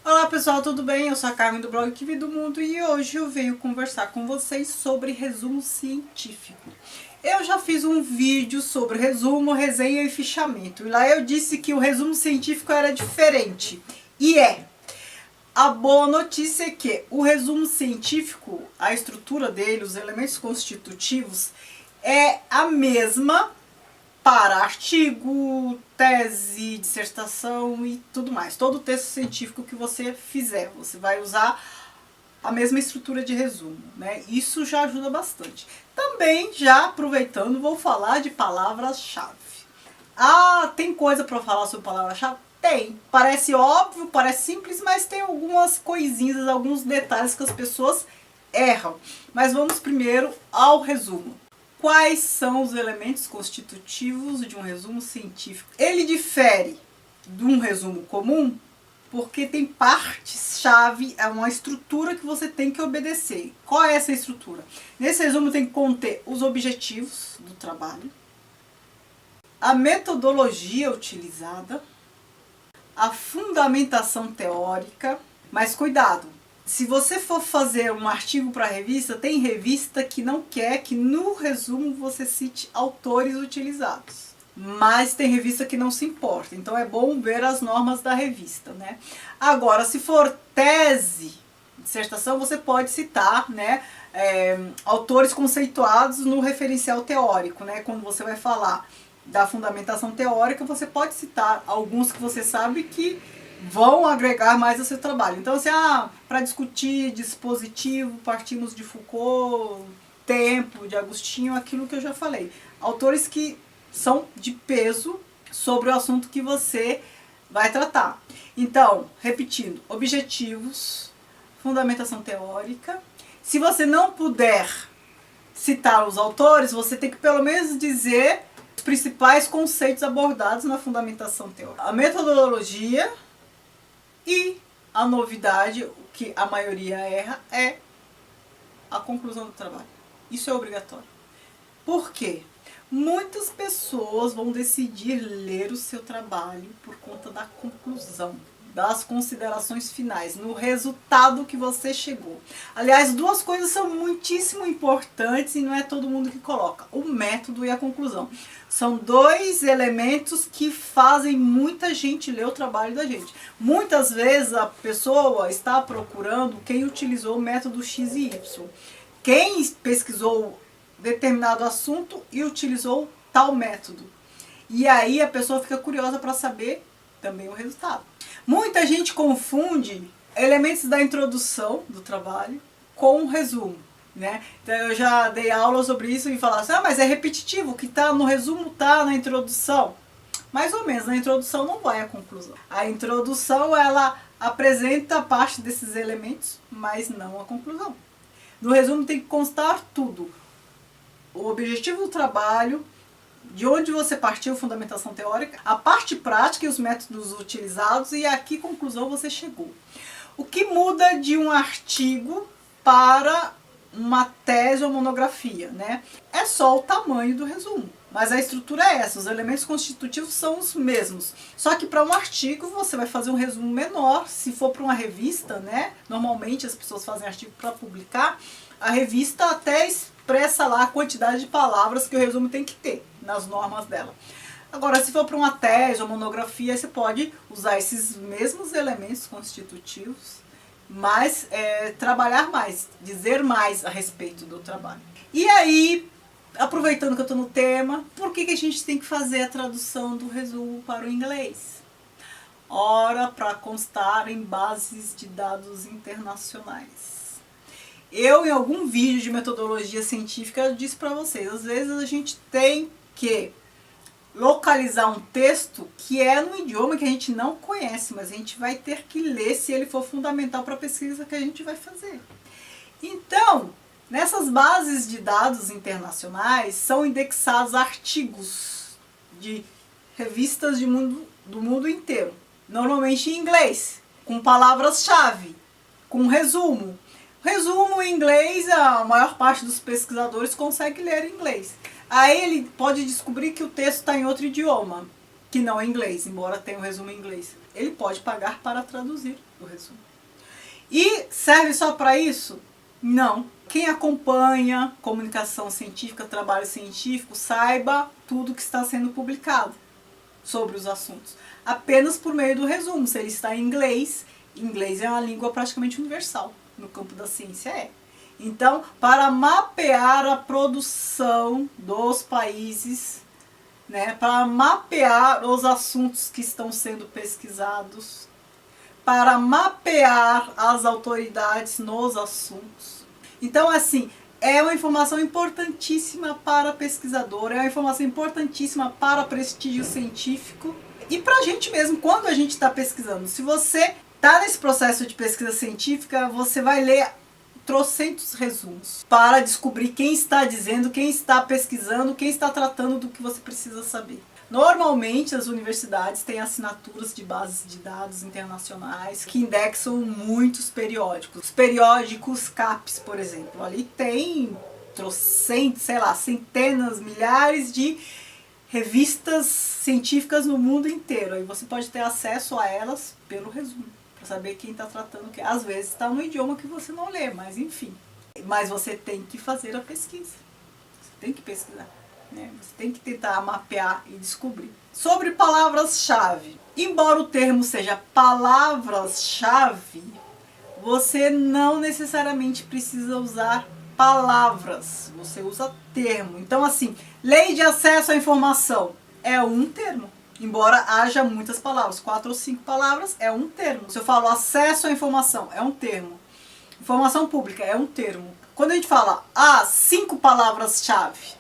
Olá pessoal, tudo bem? Eu sou a Carmen do blog Que Vi do Mundo e hoje eu venho conversar com vocês sobre resumo científico. Eu já fiz um vídeo sobre resumo, resenha e fichamento. E lá eu disse que o resumo científico era diferente. E é. A boa notícia é que o resumo científico, a estrutura dele, os elementos constitutivos, é a mesma para artigo, tese, dissertação e tudo mais. Todo texto científico que você fizer, você vai usar a mesma estrutura de resumo, né? Isso já ajuda bastante. Também, já aproveitando, vou falar de palavras-chave. Ah, tem coisa para falar sobre palavra-chave? Tem. Parece óbvio, parece simples, mas tem algumas coisinhas, alguns detalhes que as pessoas erram. Mas vamos primeiro ao resumo. Quais são os elementos constitutivos de um resumo científico? Ele difere de um resumo comum porque tem partes-chave, é uma estrutura que você tem que obedecer. Qual é essa estrutura? Nesse resumo tem que conter os objetivos do trabalho, a metodologia utilizada, a fundamentação teórica, mas cuidado! Se você for fazer um artigo para revista, tem revista que não quer que no resumo você cite autores utilizados. Mas tem revista que não se importa, então é bom ver as normas da revista, né? Agora, se for tese, dissertação, você pode citar, né, autores conceituados no referencial teórico, né? Quando você vai falar da fundamentação teórica, você pode citar alguns que você sabe que vão agregar mais ao seu trabalho. Então, assim, para discutir dispositivo, partimos de Foucault, tempo, de Agostinho, aquilo que eu já falei. Autores que são de peso sobre o assunto que você vai tratar. Então, repetindo, objetivos, fundamentação teórica. Se você não puder citar os autores, você tem que pelo menos dizer os principais conceitos abordados na fundamentação teórica. A metodologia. E a novidade, o que a maioria erra, é a conclusão do trabalho. Isso é obrigatório. Por quê? Muitas pessoas vão decidir ler o seu trabalho por conta da conclusão, das considerações finais, no resultado que você chegou. Aliás, duas coisas são muitíssimo importantes e não é todo mundo que coloca: o método e a conclusão. São dois elementos que fazem muita gente ler o trabalho da gente. Muitas vezes a pessoa está procurando quem utilizou o método X e Y. Quem pesquisou determinado assunto e utilizou tal método. E aí a pessoa fica curiosa para saber também o resultado. Muita gente confunde elementos da introdução do trabalho com o resumo, né? Então eu já dei aula sobre isso e falava assim, mas é repetitivo, o que está no resumo está na introdução. Mais ou menos, na introdução não vai à conclusão. A introdução, ela apresenta parte desses elementos, mas não a conclusão. No resumo tem que constar tudo. O objetivo do trabalho, de onde você partiu, fundamentação teórica, a parte prática e os métodos utilizados e a que conclusão você chegou. O que muda de um artigo para uma tese ou monografia, né? É só o tamanho do resumo. Mas a estrutura é essa, os elementos constitutivos são os mesmos. Só que para um artigo você vai fazer um resumo menor, se for para uma revista, né? Normalmente as pessoas fazem artigo para publicar, a revista até expressa lá a quantidade de palavras que o resumo tem que ter, nas normas dela. Agora, se for para uma tese ou monografia, você pode usar esses mesmos elementos constitutivos, mas trabalhar mais, dizer mais a respeito do trabalho. E aí, aproveitando que eu estou no tema, por que a gente tem que fazer a tradução do resumo para o inglês? Ora, para constar em bases de dados internacionais. Eu, em algum vídeo de metodologia científica, disse para vocês, às vezes a gente tem que localizar um texto que é num idioma que a gente não conhece, mas a gente vai ter que ler se ele for fundamental para a pesquisa que a gente vai fazer. Então, nessas bases de dados internacionais são indexados artigos de revistas do mundo inteiro, normalmente em inglês, com palavras-chave, com resumo. Resumo em inglês, a maior parte dos pesquisadores consegue ler em inglês. Aí ele pode descobrir que o texto está em outro idioma, que não é inglês, embora tenha um resumo em inglês. Ele pode pagar para traduzir do resumo. E serve só para isso? Não. Quem acompanha comunicação científica, trabalho científico, saiba tudo que está sendo publicado sobre os assuntos. Apenas por meio do resumo. Se ele está em inglês, inglês é uma língua praticamente universal. No campo da ciência é. Então, para mapear a produção dos países, né, para mapear os assuntos que estão sendo pesquisados, para mapear as autoridades nos assuntos. Então, assim, é uma informação importantíssima para pesquisador, é uma informação importantíssima para prestígio científico e para a gente mesmo, quando a gente está pesquisando. Se você está nesse processo de pesquisa científica, você vai ler trocentos resumos para descobrir quem está dizendo, quem está pesquisando, quem está tratando do que você precisa saber. Normalmente as universidades têm assinaturas de bases de dados internacionais que indexam muitos periódicos. Os periódicos CAPES, por exemplo, ali tem trocentos, sei lá, centenas, milhares de revistas científicas no mundo inteiro. Aí você pode ter acesso a elas pelo resumo, para saber quem está tratando o que. Às vezes está no idioma que você não lê, mas enfim. Mas você tem que fazer a pesquisa. Você tem que pesquisar. Você tem que tentar mapear e descobrir. Sobre palavras-chave. Embora o termo seja palavras-chave, você não necessariamente precisa usar palavras. Você usa termo. Então, assim, lei de acesso à informação é um termo. Embora haja muitas palavras, 4 ou 5 palavras é um termo. Se eu falo acesso à informação, é um termo. Informação pública é um termo. Quando a gente fala 5 palavras-chave,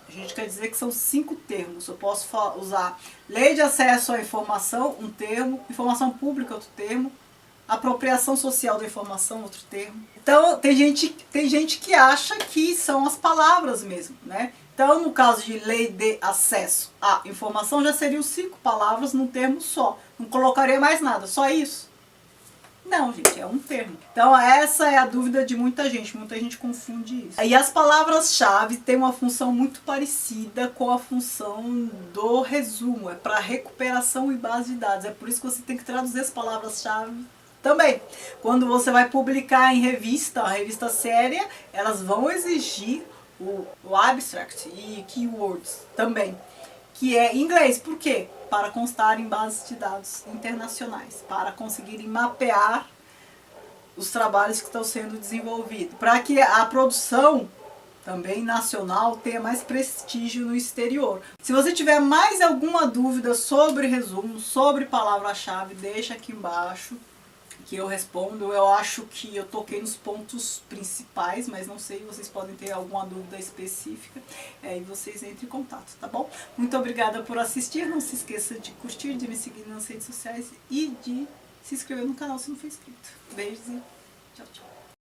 a gente quer dizer que são 5 termos. Eu posso usar lei de acesso à informação, um termo, informação pública, outro termo, apropriação social da informação, outro termo. Então, tem gente que acha que são as palavras mesmo, né? Então, no caso de lei de acesso à informação, já seriam 5 palavras num termo só. Não colocaria mais nada, só isso? Não, gente, é um termo. Então, essa é a dúvida de muita gente confunde isso. E as palavras-chave têm uma função muito parecida com a função do resumo, é para recuperação e base de dados. É por isso que você tem que traduzir as palavras-chave também. Quando você vai publicar em revista, a revista séria, elas vão exigir o abstract e keywords também, que é em inglês. Por quê? Para constar em bases de dados internacionais, para conseguirem mapear os trabalhos que estão sendo desenvolvidos, para que a produção também nacional tenha mais prestígio no exterior. Se você tiver mais alguma dúvida sobre resumo, sobre palavra-chave, deixa aqui embaixo que eu respondo. Eu acho que eu toquei nos pontos principais, mas não sei, vocês podem ter alguma dúvida específica, e vocês entrem em contato, tá bom? Muito obrigada por assistir, não se esqueça de curtir, de me seguir nas redes sociais e de se inscrever no canal se não for inscrito. Beijos e tchau, tchau.